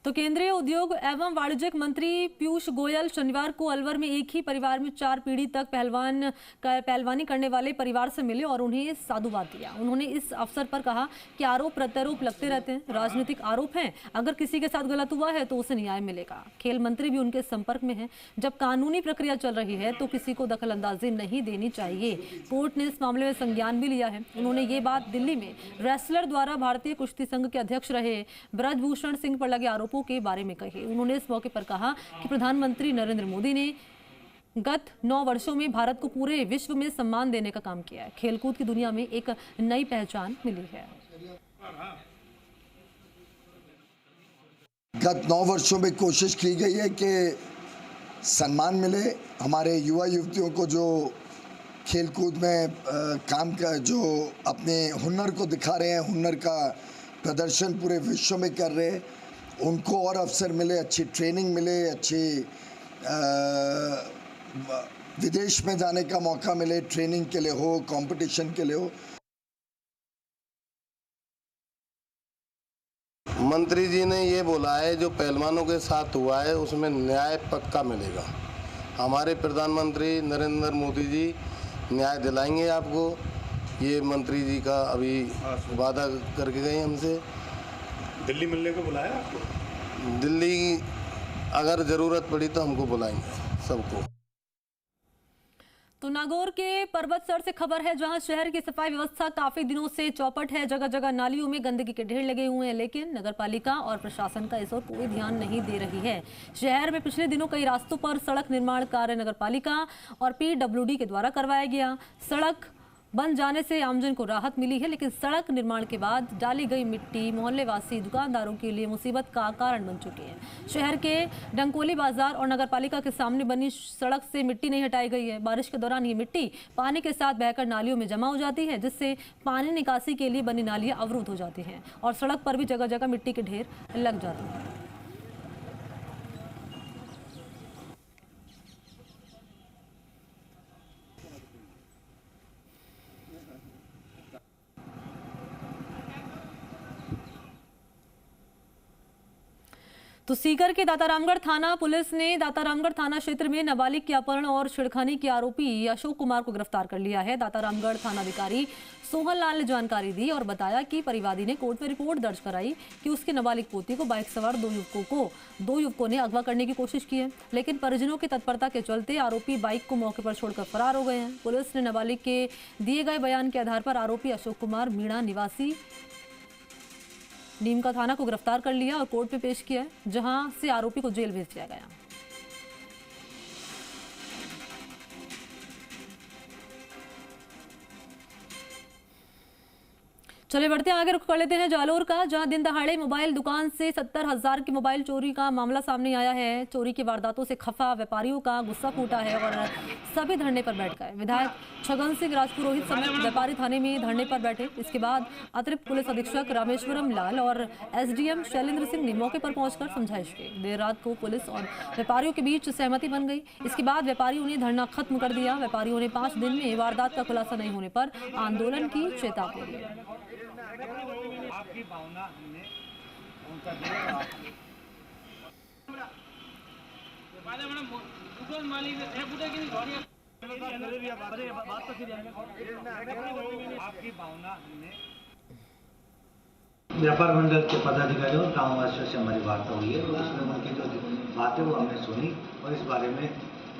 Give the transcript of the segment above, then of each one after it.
तो केंद्रीय उद्योग एवं वाणिज्यिक मंत्री पीयूष गोयल शनिवार को अलवर में एक ही परिवार में 4 पीढ़ी तक पहलवानी करने वाले परिवार से मिले और उन्हें साधुवाद दिया। उन्होंने इस अवसर पर कहा कि आरोप प्रत्यारोप लगते रहते हैं, राजनीतिक आरोप हैं, अगर किसी के साथ गलत हुआ है तो उसे न्याय मिलेगा। खेल मंत्री भी उनके संपर्क में हैं। जब कानूनी प्रक्रिया चल रही है तो किसी को दखलंदाजी नहीं देनी चाहिए। कोर्ट ने इस मामले में संज्ञान भी लिया है। उन्होंने ये बात दिल्ली में रेसलर द्वारा भारतीय कुश्ती संघ के अध्यक्ष रहे ब्रजभूषण सिंह पर लगे आरोपों के बारे में कही। उन्होंने इस मौके पर कहा कि प्रधानमंत्री नरेंद्र मोदी ने गत 9 वर्षों में भारत को पूरे विश्व में सम्मान देने का काम किया है। खेलकूद की दुनिया में एक नई पहचान मिली है। गत 9 वर्षों में कोशिश की गई है कि सम्मान मिले हमारे युवा युवतियों को जो खेलकूद में काम का जो अपने हुनर को दिखा रहे हैं, हुनर का प्रदर्शन पूरे विश्व में कर रहे हैं, उनको और अवसर मिले, अच्छी ट्रेनिंग मिले, अच्छी विदेश में जाने का मौका मिले, ट्रेनिंग के लिए हो, कंपटीशन के लिए हो। मंत्री जी ने ये बोला है जो पहलवानों के साथ हुआ है उसमें न्याय पक्का मिलेगा। हमारे प्रधानमंत्री नरेंद्र मोदी जी न्याय दिलाएंगे आपको। ये मंत्री जी का अभी वादा करके गए हमसे। दिल्ली मिलने को बुलाया आपको? दिल्ली अगर ज़रूरत पड़ी तो हमको बुलाएंगे सबको। तो नागौर के पर्वतसर से खबर है, जहां शहर की सफाई व्यवस्था काफी दिनों से चौपट है। जगह जगह नालियों में गंदगी के ढेर लगे हुए हैं, लेकिन नगरपालिका और प्रशासन का इस ओर कोई ध्यान नहीं दे रही है। शहर में पिछले दिनों कई रास्तों पर सड़क निर्माण कार्य नगरपालिका और पीडब्ल्यूडी के द्वारा करवाया गया। सड़क बन जाने से आमजन को राहत मिली है, लेकिन सड़क निर्माण के बाद डाली गई मिट्टी मोहल्लेवासी दुकानदारों के लिए मुसीबत का कारण बन चुकी है। शहर के डंकोली बाजार और नगरपालिका के सामने बनी सड़क से मिट्टी नहीं हटाई गई है। बारिश के दौरान ये मिट्टी पानी के साथ बहकर नालियों में जमा हो जाती है, जिससे पानी निकासी के लिए बनी नालियां अवरुद्ध हो जाती हैं और सड़क पर भी जगह जगह मिट्टी के ढेर लग जाते हैं। तो सीकर के दातारामगढ़ थाना पुलिस ने दातारामगढ़ थाना क्षेत्र में नाबालिग के अपहरण और छेड़खानी के आरोपी अशोक कुमार को गिरफ्तार कर लिया है। दातारामगढ़ थानाधिकारी सोहन लाल ने जानकारी दी और बताया कि परिवादी ने कोर्ट में रिपोर्ट दर्ज कराई कि उसकी नाबालिग पोती को बाइक सवार दो युवकों ने अगवा करने की कोशिश की है, लेकिन परिजनों की तत्परता के चलते आरोपी बाइक को मौके पर छोड़कर फरार हो गए हैं। पुलिस ने नाबालिग के दिए गए बयान के आधार पर आरोपी अशोक कुमार मीणा निवासी नीम का थाना को गिरफ्तार कर लिया और कोर्ट में पेश किया, जहां से आरोपी को जेल भेज दिया गया। चले बढ़ते हैं आगे, रुख कर लेते हैं जालोर का, जहां दिन दहाड़े मोबाइल दुकान से 70,000 की मोबाइल चोरी का मामला सामने आया है। चोरी की वारदातों से खफा व्यापारियों का गुस्सा फूटा है और सभी धरने पर बैठ गए। विधायक छगन सिंह राजपुरोहित समेत व्यापारी थाने में धरने पर बैठे। इसके बाद अतिरिक्त पुलिस अधीक्षक रामेश्वरम लाल और एसडीएम शैलेंद्र सिंह ने मौके पर पहुंचकर समझाइश की। देर रात को पुलिस और व्यापारियों के बीच सहमति बन गई। इसके बाद व्यापारियों ने धरना खत्म कर दिया। व्यापारियों ने 5 दिन में वारदात का खुलासा नहीं होने पर आंदोलन की चेतावनी दी। आपकी भावना हमने उनका आपकी भावना हमने व्यापार मंडल के पदाधिकारियों और ग्रामवासियों से हमारी वार्ता हुई है और उसमें उनकी जो बातें वो हमने सुनी और इस बारे में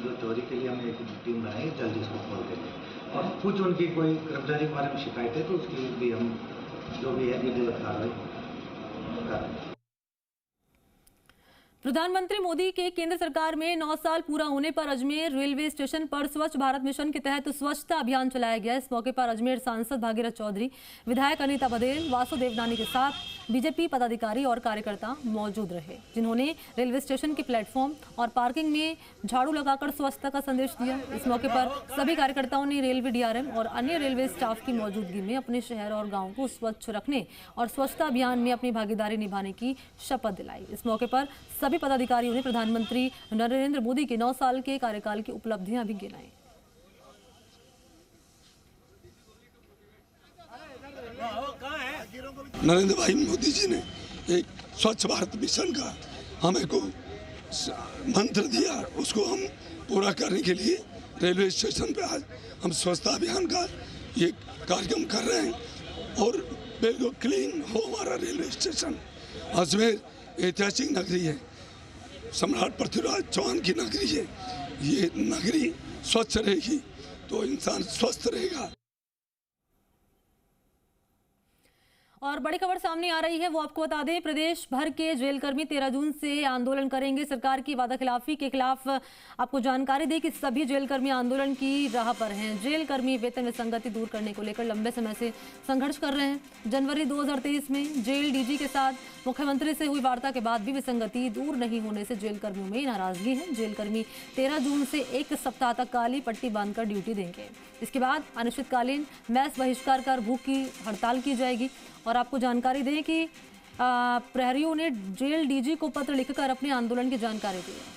जो चोरी के लिए हमने एक टीम बनाई, जल्दी इसको खोल देंगे। और कुछ उनकी कोई कर्मचारी के बारे में शिकायत है तो उसकी भी हम जो भी है विधिवत कार्रवाई कर रहे हैं। प्रधानमंत्री मोदी के केंद्र सरकार में 9 साल पूरा होने पर अजमेर रेलवे स्टेशन पर स्वच्छ भारत मिशन के तहत स्वच्छता अभियान चलाया गया। इस मौके पर अजमेर सांसद भागीरथ चौधरी, विधायक अनीता बघेल, वासु देवनानी के साथ बीजेपी पदाधिकारी और कार्यकर्ता मौजूद रहे, जिन्होंने रेलवे स्टेशन के प्लेटफॉर्म और पार्किंग में झाड़ू लगाकर स्वच्छता का संदेश दिया। इस मौके पर सभी कार्यकर्ताओं ने रेलवे डीआरएम और अन्य रेलवे स्टाफ की मौजूदगी में अपने शहर और गाँव को स्वच्छ रखने और स्वच्छता अभियान में अपनी भागीदारी निभाने की शपथ दिलाई। इस मौके पर सभी पदाधिकारियों ने प्रधानमंत्री नरेंद्र मोदी के 9 साल के कार्यकाल की उपलब्धियां भी गिनाई। नरेंद्र भाई मोदी जी ने एक स्वच्छ भारत मिशन का हमें को मंत्र दिया, उसको हम पूरा करने के लिए रेलवे स्टेशन पे आज हम स्वच्छता अभियान का ये कार्यक्रम कर रहे हैं और बिल्कुल क्लीन हो हमारा रेलवे स्टेशन। अजमेर ऐतिहासिक नगरी है, सम्राट पृथ्वीराज चौहान की नगरी है। ये नगरी स्वच्छ रहेगी तो इंसान स्वस्थ रहेगा। और बड़ी खबर सामने आ रही है, वो आपको बता दें, प्रदेश भर के जेल कर्मी 13 जून से आंदोलन करेंगे। सरकार की वादाखिलाफी के खिलाफ आपको जानकारी दें कि सभी जेल कर्मी आंदोलन की राह पर हैं। जेल कर्मी वेतन विसंगति दूर करने को लेकर लंबे समय से संघर्ष कर रहे हैं। जनवरी 2023 में जेल डीजी के साथ मुख्यमंत्री से हुई वार्ता के बाद भी विसंगति दूर नहीं होने से जेल कर्मियों में नाराजगी है। जेल कर्मी 13 जून से 1 सप्ताह तक काली पट्टी बांधकर ड्यूटी देंगे। इसके बाद अनिश्चितकालीन मैस बहिष्कार कर भूख की हड़ताल की जाएगी। और आपको जानकारी दें कि प्रहरियों ने जेल डीजी को पत्र लिखकर अपने आंदोलन की जानकारी दी है।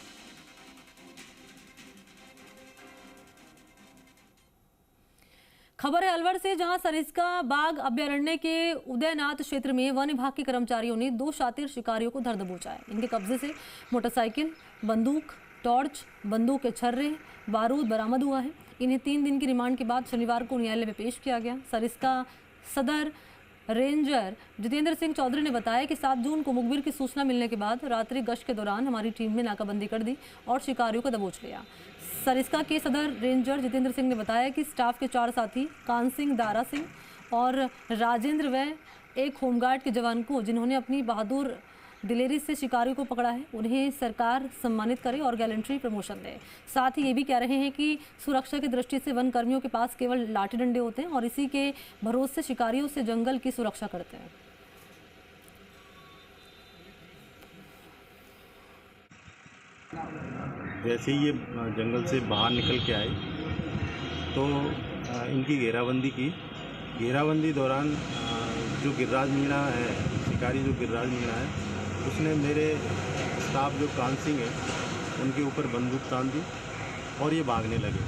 खबर है अलवर से, जहां सरिस्का बाग अभ्यारण्य के उदयनाथ क्षेत्र में वन विभाग के कर्मचारियों ने 2 शातिर शिकारियों को धर दबोचा है। इनके कब्जे से मोटरसाइकिल, बंदूक, टॉर्च, बंदूक के छर्रे, बारूद बरामद हुआ है। इन्हें 3 दिन की रिमांड के बाद शनिवार को न्यायालय में पेश किया गया। सरिस्का सदर रेंजर जितेंद्र सिंह चौधरी ने बताया कि 7 जून को मुखबिर की सूचना मिलने के बाद रात्रि गश्त के दौरान हमारी टीम ने नाकाबंदी कर दी और शिकारियों को दबोच लिया। सरिस्का के सदर रेंजर जितेंद्र सिंह ने बताया कि स्टाफ के 4 साथी कान सिंह, दारा सिंह और राजेंद्र व एक होमगार्ड के जवान को, जिन्होंने अपनी बहादुर दिलेरी से शिकारियों को पकड़ा है, उन्हें सरकार सम्मानित करे और गैलेंट्री प्रमोशन दे। साथ ही ये भी कह रहे हैं कि सुरक्षा की दृष्टि से वन कर्मियों के पास केवल लाठी डंडे होते हैं और इसी के भरोसे शिकारियों से जंगल की सुरक्षा करते हैं। जैसे ही ये जंगल से बाहर निकल के आए तो इनकी घेराबंदी की। घेराबंदी दौरान जो गिरिराज मीणा है, शिकारी जो गिरिराज मीणा है, उसने मेरे स्टाफ जो कान सिंह है उनके ऊपर बंदूक तान दी और ये भागने लगे।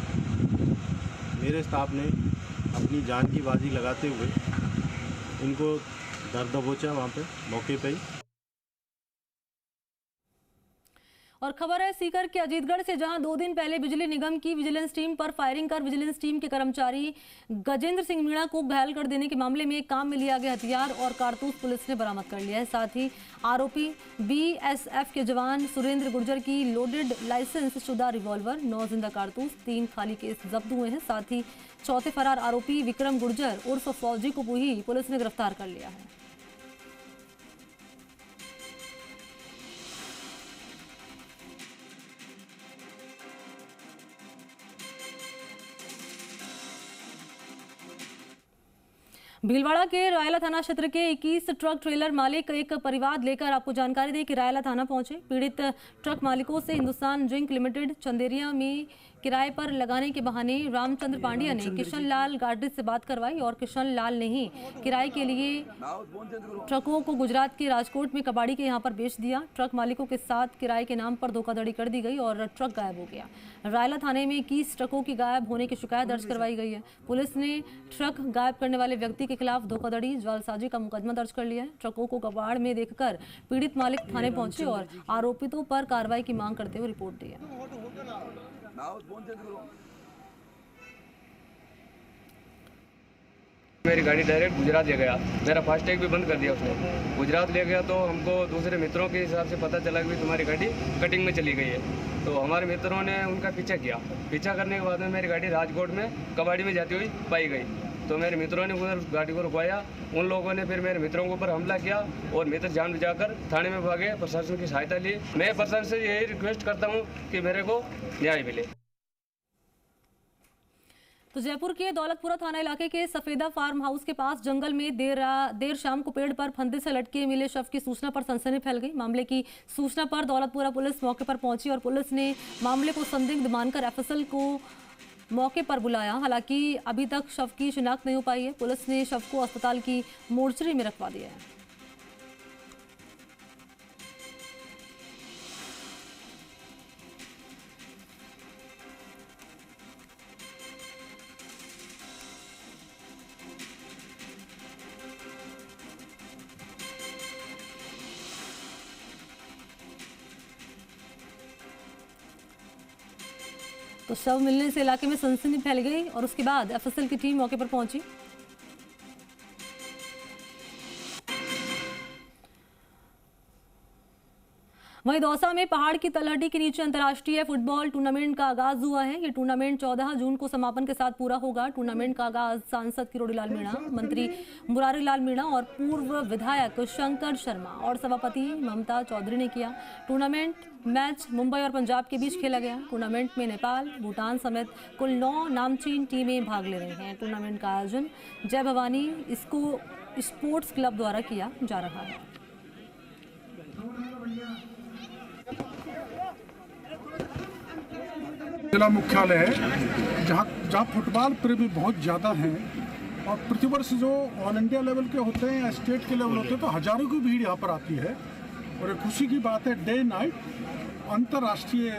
मेरे स्टाफ ने अपनी जान की बाजी लगाते हुए इनको दर दबोचा वहाँ पे मौके पे ही। और खबर है सीकर के अजीतगढ़ से, जहां 2 दिन पहले बिजली निगम की विजिलेंस टीम पर फायरिंग कर विजिलेंस टीम के कर्मचारी गजेंद्र सिंह मीणा को घायल कर देने के मामले में काम में लिया गया हथियार और कारतूस पुलिस ने बरामद कर लिया है। साथ ही आरोपी बीएसएफ के जवान सुरेंद्र गुर्जर की लोडेड लाइसेंस शुदा रिवॉल्वर, 9 जिंदा कारतूस, 3 खाली केस जब्त हुए हैं। साथ ही चौथे फरार आरोपी विक्रम गुर्जर उर्फ फौजी को भी पुलिस ने गिरफ्तार कर लिया है। भीलवाड़ा के रायला थाना क्षेत्र के 21 ट्रक ट्रेलर मालिक एक परिवार लेकर आपको जानकारी दें कि रायला थाना पहुंचे। पीड़ित ट्रक मालिकों से हिंदुस्तान जिंक लिमिटेड चंदेरिया में किराए पर लगाने के बहाने रामचंद्र पांड्या ने किशन लाल गार्डी से बात करवाई और किशन लाल ने ही किराए के लिए ट्रकों को गुजरात के राजकोट में कबाड़ी के यहां पर बेच दिया। ट्रक मालिकों के साथ किराए के नाम पर धोखाधड़ी कर दी गई और ट्रक गायब हो गया। रायला थाने में 21 ट्रकों की गायब होने की शिकायत दर्ज करवाई गई है। पुलिस ने ट्रक गायब करने वाले व्यक्ति के खिलाफ धोखाधड़ी जालसाजी का मुकदमा दर्ज कर लिया है। ट्रकों को कबाड़ में देखकर पीड़ित मालिक थाने पहुंचे और आरोपितों पर कार्रवाई की मांग करते हुए रिपोर्ट दी है। मेरी गाड़ी डायरेक्ट गुजरात ले गया, मेरा फास्टैग भी बंद कर दिया उसने। गुजरात ले गया तो हमको दूसरे मित्रों के हिसाब से पता चला कि तुम्हारी गाड़ी कटिंग में चली गई है। तो हमारे मित्रों ने उनका पीछा किया। पीछा करने के बाद में मेरी गाड़ी राजकोट में कबाड़ी में जाती हुई पाई गई। तो मेरे मित्रों ने उधर गाड़ी को रुकवाया। उन लोगों ने फिर मेरे मित्रों के ऊपर हमला किया और मित्र जान बचाकर थाने में भागे, प्रशासन की सहायता ली। मैं प्रशासन से यही रिक्वेस्ट करता हूँ कि मेरे को न्याय मिले। तो जयपुर के दौलतपुरा थाना इलाके के सफेदा फार्म हाउस के पास जंगल में देर शाम को पेड़ पर फंदे से लटके मिले शव की सूचना पर सनसनी फैल गई। मामले की सूचना पर दौलतपुरा पुलिस मौके पर पहुंची और पुलिस ने मामले को संदिग्ध मानकर एफएसएल को मौके पर बुलाया। हालांकि अभी तक शव की शिनाख्त नहीं हो पाई है। पुलिस ने शव को अस्पताल की मोर्चरी में रखवा दिया है। तो शव मिलने से इलाके में सनसनी फैल गई और उसके बाद एफएसएल की टीम मौके पर पहुंची। वहीं दौसा में पहाड़ की तलहटी के नीचे अंतर्राष्ट्रीय फुटबॉल टूर्नामेंट का आगाज हुआ है। ये टूर्नामेंट 14 जून को समापन के साथ पूरा होगा। टूर्नामेंट का आगाज सांसद किरोड़ीलाल मीणा, मंत्री मुरारीलाल मीणा और पूर्व विधायक शंकर शर्मा और सभापति ममता चौधरी ने किया। टूर्नामेंट मैच मुंबई और पंजाब के बीच खेला गया। टूर्नामेंट में नेपाल, भूटान समेत कुल 9 नामचीन टीमें भाग ले रही हैं। टूर्नामेंट का आयोजन जय भवानी स्पोर्ट्स क्लब द्वारा किया जा रहा है। जिला मुख्यालय है जहाँ फुटबॉल प्रेमी बहुत ज़्यादा हैं और प्रतिवर्ष जो ऑल इंडिया लेवल के होते हैं या स्टेट के लेवल होते हैं तो हज़ारों की भीड़ यहाँ पर आती है। और एक खुशी की बात है, डे नाइट अंतर्राष्ट्रीय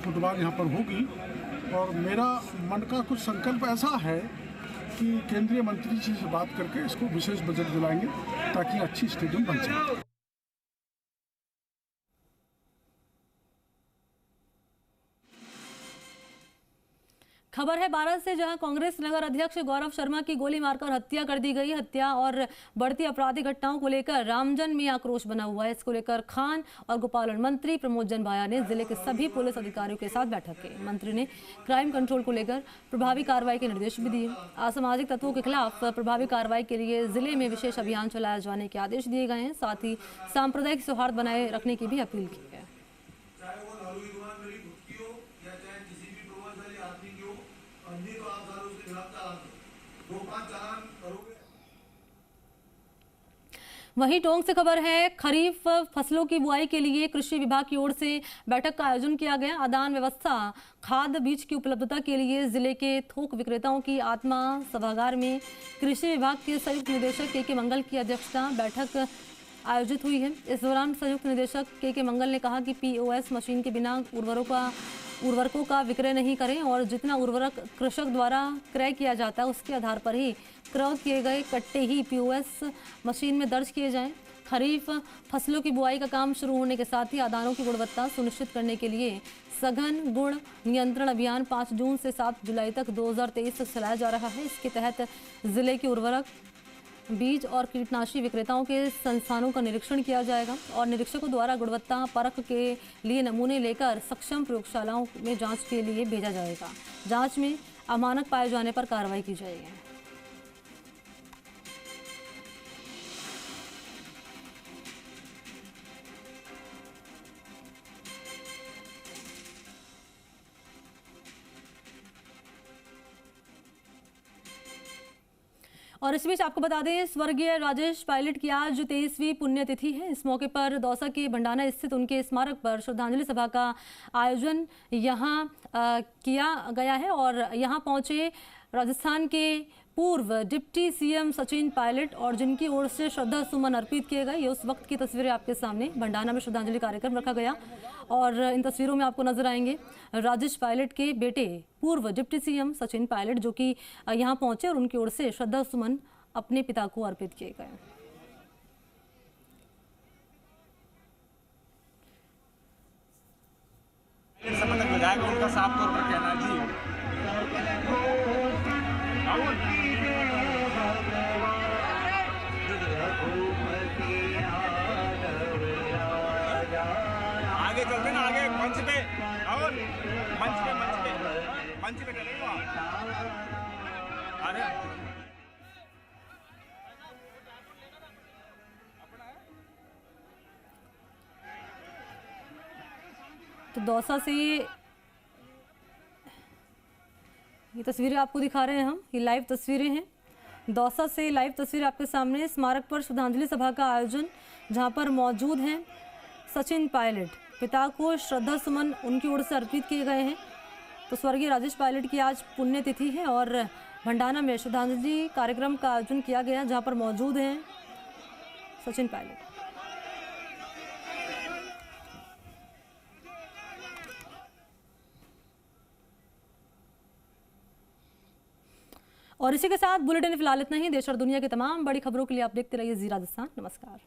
फुटबॉल यहाँ पर होगी। और मेरा मन का कुछ संकल्प ऐसा है कि केंद्रीय मंत्री जी से बात करके इसको विशेष बजट दिलाएंगे ताकि अच्छी स्टेडियम बन जाए। खबर है भारत से, जहां कांग्रेस नगर अध्यक्ष गौरव शर्मा की गोली मारकर हत्या कर दी गई। हत्या और बढ़ती आपराधिक घटनाओं को लेकर रामजन में आक्रोश बना हुआ है। इसको लेकर खान और गोपालन मंत्री प्रमोद जनबाया ने जिले के सभी पुलिस अधिकारियों के साथ बैठक की। मंत्री ने क्राइम कंट्रोल को लेकर प्रभावी कार्रवाई के निर्देश भी दिए। असामाजिक तत्वों के खिलाफ प्रभावी कार्रवाई के लिए जिले में विशेष अभियान चलाए जाने के आदेश दिए गए हैं। साथ ही सांप्रदायिक सौहार्द बनाए रखने की भी अपील की है। वहीं टोंक से खबर है, खरीफ फसलों की बुआई के लिए कृषि विभाग की ओर से बैठक का आयोजन किया गया। आदान व्यवस्था, खाद बीज की उपलब्धता के लिए जिले के थोक विक्रेताओं की आत्मा सभागार में कृषि विभाग के संयुक्त निदेशक के मंगल की अध्यक्षता बैठक आयोजित हुई है। इस दौरान संयुक्त निदेशक के मंगल ने कहा कि POS मशीन के बिना उर्वरकों का विक्रय नहीं करें और जितना उर्वरक कृषक द्वारा क्रय किया जाता है उसके आधार पर ही क्रय किए गए कट्टे ही POS मशीन में दर्ज किए जाएं। खरीफ फसलों की बुआई का काम शुरू होने के साथ ही आदानों की गुणवत्ता सुनिश्चित करने के लिए सघन गुण नियंत्रण अभियान 5 जून से 7 जुलाई तक 2023 तक चलाया जा रहा है। इसके तहत जिले के उर्वरक, बीज और कीटनाशी विक्रेताओं के संस्थानों का निरीक्षण किया जाएगा और निरीक्षकों द्वारा गुणवत्ता परख के लिए नमूने लेकर सक्षम प्रयोगशालाओं में जांच के लिए भेजा जाएगा। जांच में अमानक पाए जाने पर कार्रवाई की जाएगी। और इस बीच आपको बता दें, स्वर्गीय राजेश पायलट की आज 23वीं पुण्यतिथि है। इस मौके पर दौसा के भंडाना स्थित उनके स्मारक पर श्रद्धांजलि सभा का आयोजन यहाँ किया गया है और यहाँ पहुँचे राजस्थान के पूर्व डिप्टी CM सचिन पायलट और जिनकी ओर से श्रद्धा सुमन अर्पित किए गए। ये उस वक्त की तस्वीरें आपके सामने। भंडाना में श्रद्धांजलि कार्यक्रम रखा गया और इन तस्वीरों में आपको नजर आएंगे राजेश पायलट के बेटे पूर्व डिप्टी CM सचिन पायलट, जो कि यहाँ पहुंचे और उनकी ओर से श्रद्धा सुमन अपने पिता को अर्पित किए गए। उनका साफ तौर पर कहना जी आगे चलते ना, आगे मंच पे और मंच पे चलेगा। अरे तो दौसा से ये तस्वीरें आपको दिखा रहे हैं हम, ये लाइव तस्वीरें हैं। दौसा से लाइव तस्वीर आपके सामने। स्मारक पर श्रद्धांजलि सभा का आयोजन, जहां पर मौजूद हैं सचिन पायलट। पिता को श्रद्धा सुमन उनकी ओर से अर्पित किए गए हैं। तो स्वर्गीय राजेश पायलट की आज पुण्यतिथि है और भंडाना में श्रद्धांजलि कार्यक्रम का आयोजन किया गया, जहां पर मौजूद हैं सचिन पायलट। और इसी के साथ बुलेटिन फिलहाल इतना ही। देश और दुनिया की तमाम बड़ी खबरों के लिए आप देखते रहिए जी राजस्थान। नमस्कार।